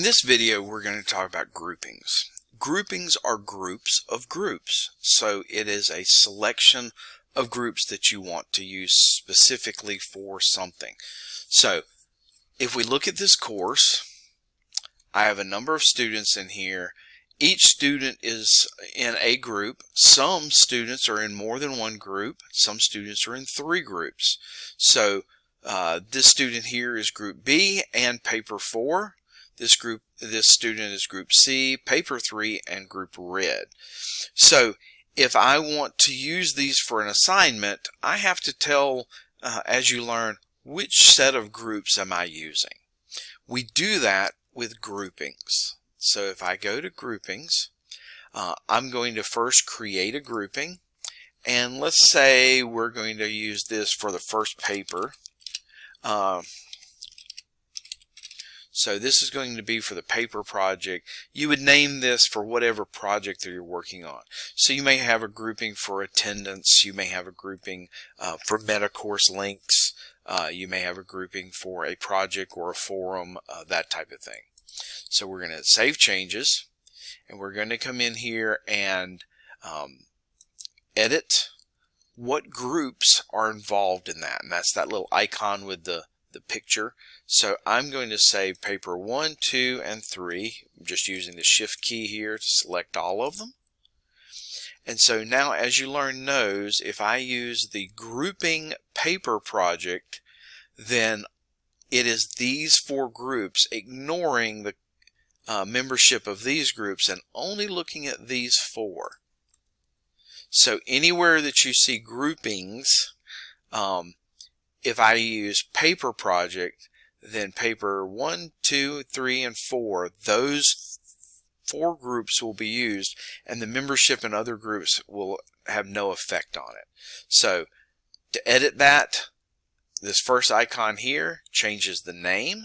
In this video, we're going to talk about groupings. Groupings are groups of groups. So it is a selection of groups that you want to use specifically for something. So if we look at this course, I have a number of students in here. Each student is in a group. Some students are in more than one group. Some students are in 3 groups. So this student here is group B and paper 4. This student is group C, paper 3, and group red. So if I want to use these for an assignment, I have to tell AsULearn which set of groups am I using. We do that with groupings. So if I go to groupings, I'm going to first create a grouping, and let's say we're going to use this for the first paper. So this is going to be for the paper project. You would name this for whatever project that you're working on. So you may have a grouping for attendance. You may have a grouping for meta course links. You may have a grouping for a project or a forum, that type of thing. So we're going to save changes, and we're going to come in here and edit what groups are involved in that. And that's that little icon with the picture. So I'm going to say paper 1, 2, and 3. I'm just using the shift key here to select all of them. And so now AsULearn knows if I use the grouping paper project, then it is these 4 groups, ignoring the membership of these groups and only looking at these 4. So anywhere that you see groupings, if I use paper project, then paper 1, 2, 3, and 4, those 4 groups will be used, and the membership in other groups will have no effect on it. So to edit that, this first icon here changes the name.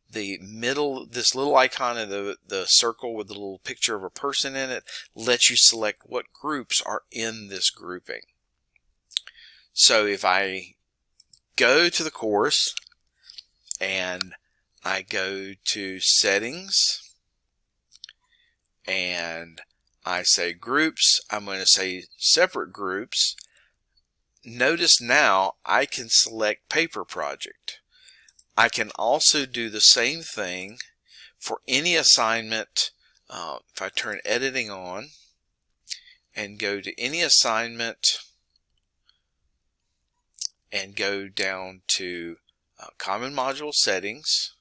The middle, this little icon of the circle with the little picture of a person in it, lets you select what groups are in this grouping. So if I go to the course and I go to settings and I say groups, I'm going to say separate groups. Notice now I can select paper project. I can also do the same thing for any assignment. If I turn editing on and go to any assignment and go down to common module settings,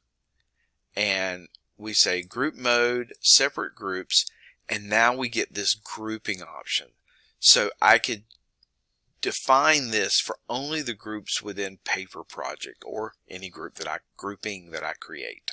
and we say group mode, separate groups, and now we get this grouping option. So I could define this for only the groups within paper project or any grouping that I create.